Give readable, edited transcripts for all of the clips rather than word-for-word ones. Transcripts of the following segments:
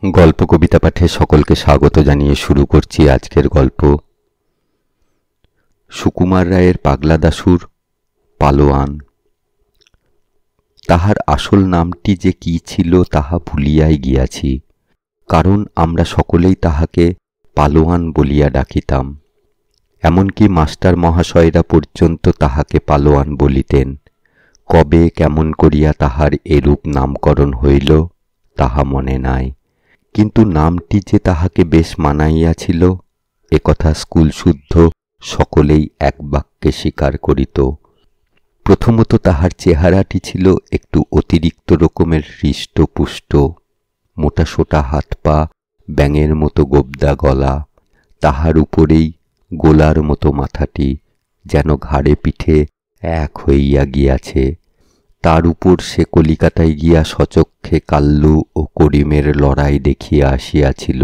গল্প কবিতা পাঠে সকলকে স্বাগত জানিয়ে শুরু করছি আজকের গল্প। সুকুমার রায়ের পাগলা দাশুর পালোয়ান। তাহার আসল নামটি যে কি ছিল তাহা ভুলিয়াই গিয়াছি, কারণ আমরা সকলেই তাহাকে পালোয়ান বলিয়া ডাকিতাম। এমনকি মাস্টার মহাশয়রা পর্যন্ত তাহাকে পালোয়ান বলিতেন। কবে কেমন করিয়া তাহার এরূপ নামকরণ হইল তাহা মনে নাই, কিন্তু নামটি যে তাহাকে বেশ মানাইয়াছিল একথা স্কুলশুদ্ধ সকলেই এক বাক্যে স্বীকার করিত। প্রথমত তাহার চেহারাটি ছিল একটু অতিরিক্ত রকমের হৃষ্টপুষ্ট, মোটাসোটা হাত পা, ব্যাঙের মতো গোবদা গলা, তাহার উপরেই গোলার মতো মাথাটি, যেন ঘাড়ে পিঠে এক হইয়া গিয়াছে। তার উপর সে কলিকাতায় গিয়া সচক্ষে কাল্লু ও করিমের লড়াই দেখিয়া আসিয়াছিল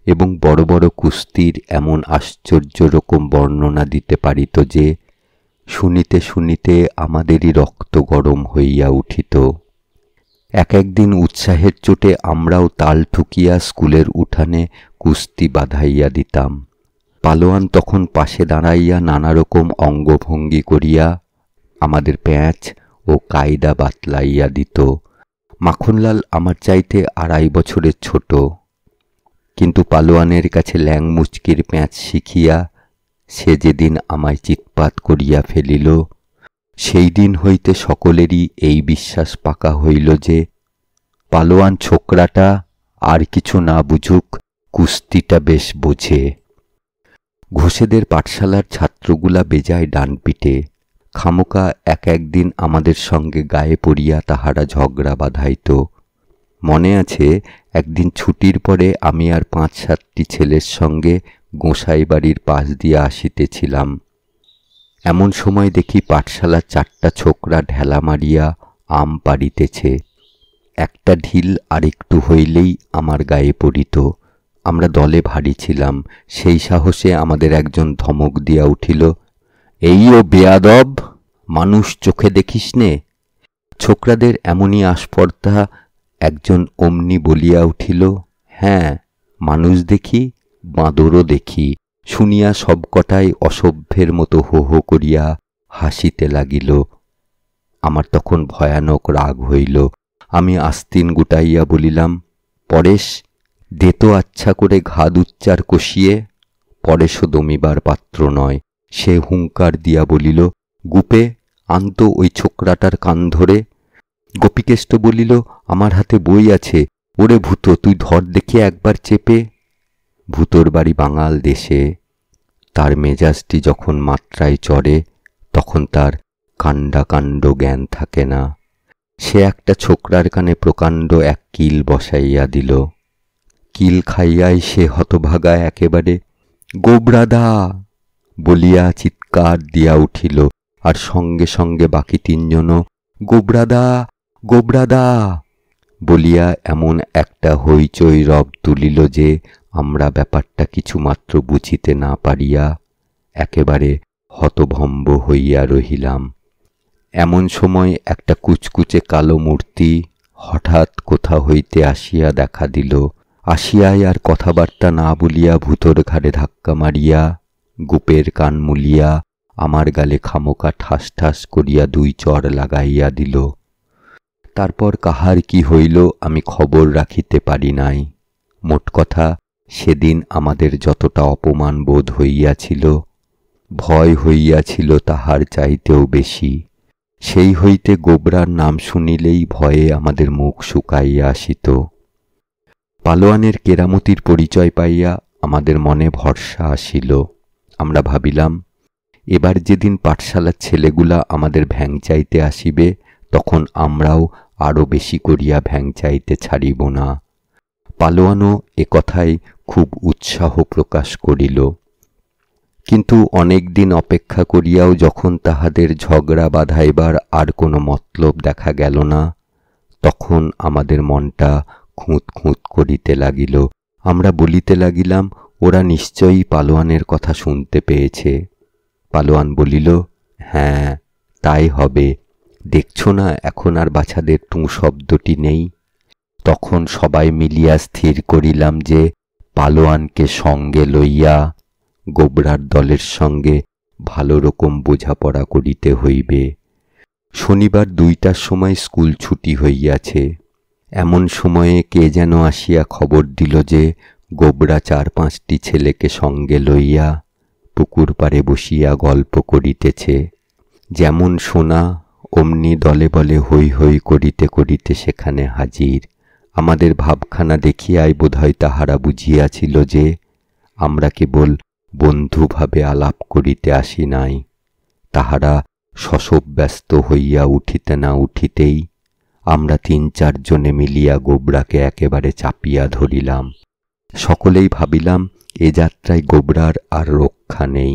এবং বড় বড় কুস্তির এমন আশ্চর্য রকম বর্ণনা দিতে পারিত যে শুনিতে শুনিতে আমাদেরই রক্ত গরম হইয়া উঠিত। এক একদিন উৎসাহের চোটে আমরাও তাল ঠুকিয়া স্কুলের উঠানে কুস্তি বাঁধাইয়া দিতাম। পালোয়ান তখন পাশে দাঁড়াইয়া নানা রকম অঙ্গভঙ্গি করিয়া আমাদের প্যাঁচ ও কায়দা বাতলাইয়া দিত। মাখনলাল আমার চাইতে 2.5 বছরের ছোট, কিন্তু পালোয়ানের কাছে ল্যাং মুচকির প্যাঁচ শিখিয়া সে যেদিন আমায় চিৎপাত করিয়া ফেলিল, সেই দিন হইতে সকলেরই এই বিশ্বাস পাকা হইল যে পালোয়ান ছোকরাটা আর কিছু না বুঝুক, কুস্তিটা বেশ বোঝে। ঘোষেদের পাঠশালার ছাত্রগুলা বেজায় ডানপিটে। খামোকা এক একদিন আমাদের সঙ্গে গায়ে পড়িয়া তাহারা ঝগড়া বাঁধাইত। মনে আছে, একদিন ছুটির পরে আমি আর 5-7টি ছেলের সঙ্গে গোসাই বাড়ির পাশ দিয়ে আসিতেছিলাম। এমন সময় দেখি পাঠশালার 4টা ছোকরা ঢেলা মারিয়া আম পাড়িতেছে। একটা ঢিল আর একটু হইলেই আমার গায়ে পড়িত। আমরা দলে ভারী ছিলাম। সেই সাহসে আমাদের একজন ধমক দিয়া উঠিল, এই ও বেয়াদব, মানুষ চোখে দেখিস নে? ছোকরাদের এমনই আস্পর্ধা একজন অমনি বলিয়া উঠিল, হ্যাঁ, মানুষ দেখি, বাঁদরও দেখি। শুনিয়া সবকটাই অসভ্যের মতো হো হো করিয়া হাসিতে লাগিল। আমার তখন ভয়ানক রাগ হইল। আমি আস্তিন গুটাইয়া বলিলাম, পরেশ, দে তো আচ্ছা করে ঘাদ উচ্চার কষিয়ে। পরেশও দমিবার পাত্র নয়। সে হুঙ্কার দিয়া বলিল, গুপে, আনতো ওই ছোকরাটার কান ধরে। গোপীকেষ্ট বলিল, আমার হাতে বই আছে, ওরে ভূত, তুই ধর দেখি একবার চেপে। ভূতর বাড়ি বাঙাল দেশে। তার মেজাজটি যখন মাত্রায় চড়ে তখন তার কাণ্ডাকাণ্ড জ্ঞান থাকে না। সে একটা ছোকরার কানে প্রকাণ্ড এক কিল বসাইয়া দিল। কিল খাইয়াই সে হতভাগা একেবারে গোবরাদা বলিয়া চিৎকার দিয়া উঠিল, আর সঙ্গে সঙ্গে বাকি 3জনও গোবরাদা গোবরাদা বলিয়া এমন একটা হইচই রব তুলিল যে আমরা ব্যাপারটা কিছুমাত্র বুঝিতে না পারিয়া একেবারে হতভম্ব হইয়া রহিলাম। এমন সময় একটা কুচকুচে কালো মূর্তি হঠাৎ কোথা হইতে আসিয়া দেখা দিল। আসিয়াই আর কথাবার্তা না বলিয়া ভূতর ঘাড়ে ধাক্কা মারিয়া গুপের কান মুলিয়া আমার গালে খামোকা ঠাস ঠাস করিয়া 2 চড় লাগাইয়া দিল। তারপর কাহার কি হইল আমি খবর রাখিতে পারি নাই। মোট কথা, সেদিন আমাদের যতটা অপমান বোধ হইয়াছিল, ভয় হইয়াছিল তাহার চাইতেও বেশি। সেই হইতে গোবরার নাম শুনিলেই ভয়ে আমাদের মুখ শুকাইয়া আসিত। পালোয়ানের কেরামতির পরিচয় পাইয়া আমাদের মনে ভরসা আসিল। আমরা ভাবিলাম, এবার যেদিন পাঠশালার ছেলেগুলা আমাদের ভ্যাং চাইতে আসিবে তখন আমরাও আরো বেশি করিয়া ভ্যাং চাইতে ছাড়িব না। পালোয়ানও একথায় খুব উৎসাহ প্রকাশ করিল। কিন্তু অনেক দিন অপেক্ষা করিয়াও যখন তাহাদের ঝগড়া বাঁধাইবার আর কোনো মতলব দেখা গেল না, তখন আমাদের মনটা খুঁত খুঁত করিতে লাগিল। আমরা বলিতে লাগিলাম, ওরা নিশ্চয়ই পালোয়ানের কথা শুনতে পেয়েছে। পালোয়ান বলিল, হ্যাঁ, তাই হবে। দেখছো না এখন আর বাছাদের টুঁ শব্দটি নেই? তখন সবাই মিলিয়া স্থির করিলাম যে পালোয়ানকে সঙ্গে লইয়া গোবরার দলের সঙ্গে ভালো রকম বোঝাপড়া করিতে হইবে। শনিবার 2টার সময় স্কুল ছুটি হইয়াছে। এমন সময়ে কে যেন আসিয়া খবর দিল যে গোবরা 4-5টি ছেলেকে সঙ্গে লইয়া পুকুর পাড়ে বসিয়া গল্প করিতেছে। যেমন শোনা অমনি দলে বলে হৈ হৈ করিতে করিতে সেখানে হাজির। আমাদের ভাবখানা দেখিয়াই বোধহয় তাহারা বুঝিয়াছিল যে আমরা কেবল বন্ধুভাবে আলাপ করিতে আসি নাই। তাহারা শশব ব্যস্ত হইয়া উঠিতে না উঠিতেই আমরা 3-4 জনে মিলিয়া গোবরাকে একেবারে চাপিয়া ধরিলাম। সকলেই ভাবিলাম এ যাত্রায় গোবরার আর রক্ষা নেই।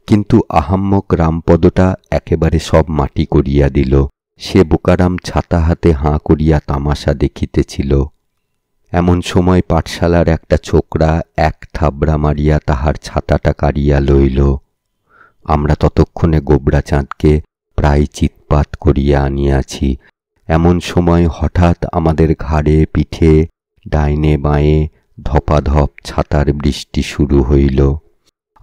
কিন্তু আহাম্মক রামপদটা একেবারে সব মাটি করিয়া দিল। সে বোকারাম ছাতা হাতে হাঁ করিয়া তামাশা দেখিতেছিল। এমন সময় পাঠশালার একটা ছোকরা এক থাবড়া মারিয়া তাহার ছাতাটা কাড়িয়া লইল। আমরা ততক্ষণে গোবরা চাঁদকে প্রায় চিৎপাত করিয়া আনিয়াছি। এমন সময় হঠাৎ আমাদের ঘাড়ে পিঠে ডাইনে বাঁয়ে ধপাধপ ছাতার বৃষ্টি শুরু হইল।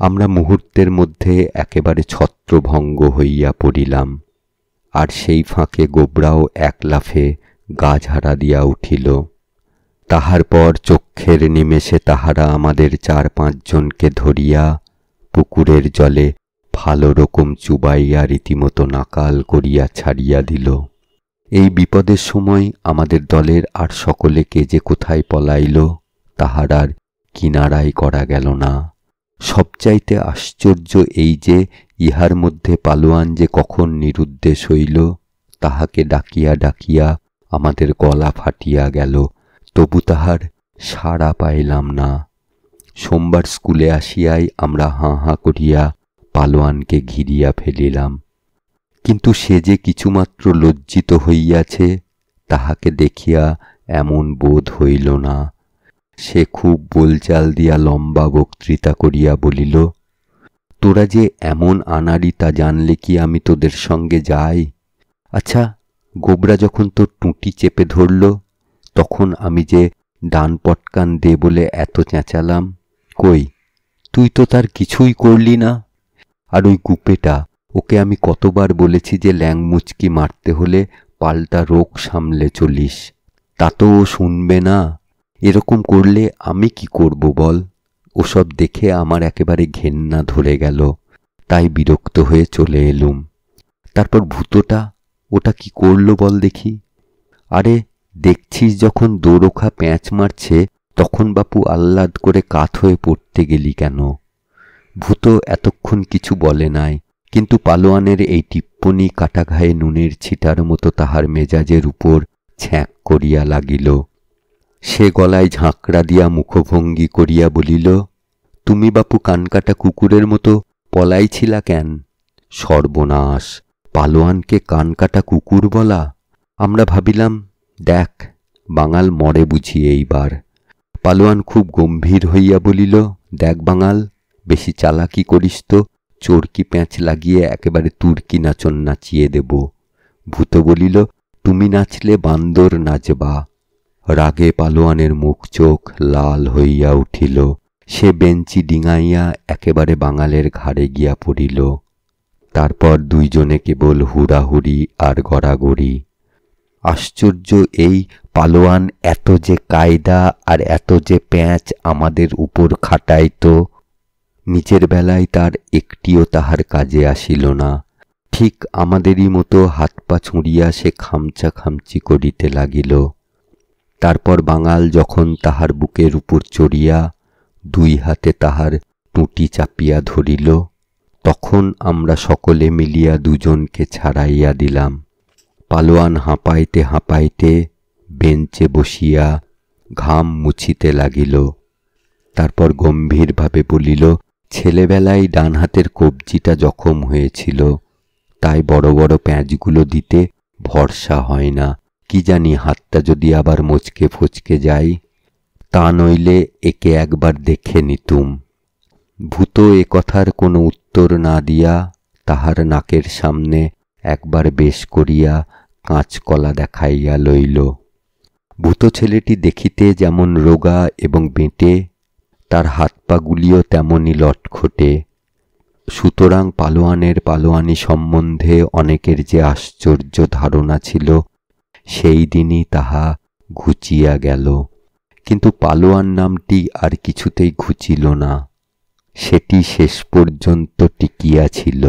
আমরা মুহূর্তের মধ্যে একেবারে ছত্রভঙ্গ হইয়া পড়িলাম। আর সেই ফাঁকে গোবরাও এক লাফে গা ঝাড়া দিয়া উঠিল। তাহার পর চক্ষের নিমেষে তাহারা আমাদের 4-5 জনকে ধরিয়া পুকুরের জলে ভালো রকম চুবাইয়া রীতিমতো নাকাল করিয়া ছাড়িয়া দিল। এই বিপদের সময় আমাদের দলের আর সকলে কে যে কোথায় পলাইল তাহার আর কিনারাই করা গেল না। সবচাইতে আশ্চর্য এই যে ইহার মধ্যে পালোয়ান যে কখন নিরুদ্দেশ হইল তাহাকে ডাকিয়া ডাকিয়া আমাদের গলা ফাটিয়া গেল, তবু তাহার সাড়া পাইলাম না। সোমবার স্কুলে আসিয়াই আমরা হাঁ হাঁ করিয়া পালোয়ানকে ঘিরিয়া ফেলিলাম। কিন্তু সে যে কিছুমাত্র লজ্জিত হইয়াছে তাহাকে দেখিয়া এমন বোধ হইল না। সে খুব বোলচাল দিয়া লম্বা বক্তৃতা করিয়া বলিল, তোরা যে এমন আনাড়ি তা জানলে কি আমি তোদের সঙ্গে যাই? আচ্ছা, গোবরা যখন তোর টুঁটি চেপে ধরল তখন আমি যে ডান পটকান দে বলে এত চেঁচালাম, কই তুই তো তার কিছুই করলি না। আর ওই গুপেটা, ওকে আমি কতবার বলেছি যে ল্যাংমুচকি মারতে হলে পাল্টা রোগ সামলে চলিস, তা তো ও শুনবে না। এরকম করলে আমি কি করব বল? ওসব দেখে আমার একেবারে ঘেন্না ধরে গেল, তাই বিরক্ত হয়ে চলে এলুম। তারপর ভূতটা, ওটা কি করলো বল দেখি? আরে দেখছিস যখন দোরোখা প্যাঁচ মারছে তখন বাপু আহ্লাদ করে কাত হয়ে পড়তে গেলি কেন? ভূত এতক্ষণ কিছু বলে নাই, কিন্তু পালোয়ানের এই টিপ্পনি কাটা ঘায়ে নুনের ছিটার মতো তাহার মেজাজের উপর ছ্যাঁক করিয়া লাগিল। সে গলায় ঝাঁকড়া দিয়া মুখভঙ্গি করিয়া বলিল, তুমি বাপু কানকাটা কুকুরের মতো পলাইছিলা কেন? সর্বনাশ, পালোয়ানকে কানকাটা কুকুর বলা! আমরা ভাবিলাম, দেখ বাঙাল মরে বুঝি এইবার। পালোয়ান খুব গম্ভীর হইয়া বলিল, দেখ বাঙাল, বেশি চালাকি করিস তো চোরকি প্যাঁচ লাগিয়ে একেবারে তুর্কি নাচন নাচিয়ে দেব। ভূত বলিল, তুমি নাচলে বান্দর নাচবা। রাগে পালোয়ানের মুখ চোখ লাল হইয়া উঠিল। সে বেঞ্চি ডিঙাইয়া একেবারে বাঙালের ঘাড়ে গিয়া পড়িল। তারপর দুইজনে কেবল হুড়াহুড়ি আর গড়াগড়ি। আশ্চর্য এই, পালোয়ান এত যে কায়দা আর এত যে প্যাঁচ আমাদের উপর খাটাইত, নিজের বেলায় তার একটিও তাহার কাজে আসিল না। ঠিক আমাদেরই মতো হাত পা ছুঁড়িয়া সে খামচা খামচি করিতে লাগিল। তারপর বাঙাল যখন তাহার বুকের উপর চড়িয়া 2 হাতে তাহার টুঁটি চাপিয়া ধরিল, তখন আমরা সকলে মিলিয়া 2 জনকে ছাড়াইয়া দিলাম। পালোয়ান হাঁপাইতে হাঁপাইতে বেঞ্চে বসিয়া ঘাম মুছিতে লাগিল। তারপর গম্ভীরভাবে বলিল, ছেলেবেলায় ডান হাতের কবজিটা জখম হয়েছিল, তাই বড় বড় প্যাঁচগুলো দিতে ভরসা হয় না। কি জানি হাতটা যদি আবার মচকে ফচকে যায়, তা নইলে একে একবার দেখে নিতুম। ভূত এ কথার কোনো উত্তর না দিয়া তাহার নাকের সামনে একবার বেশ করিয়া কাঁচকলা দেখাইয়া লইল। ভূত ছেলেটি দেখিতে যেমন রোগা এবং বেঁটে, তার হাত পাগুলিও তেমনি লটখটে। সুতরাং পালোয়ানের পালোয়ানি সম্বন্ধে অনেকের যে আশ্চর্য ধারণা ছিল, সেই দিনই তাহা ঘুচিয়া গেল। কিন্তু পালোয়ান নামটি আর কিছুতেই ঘুচিল না, সেটি শেষ পর্যন্ত টিকিয়া ছিল।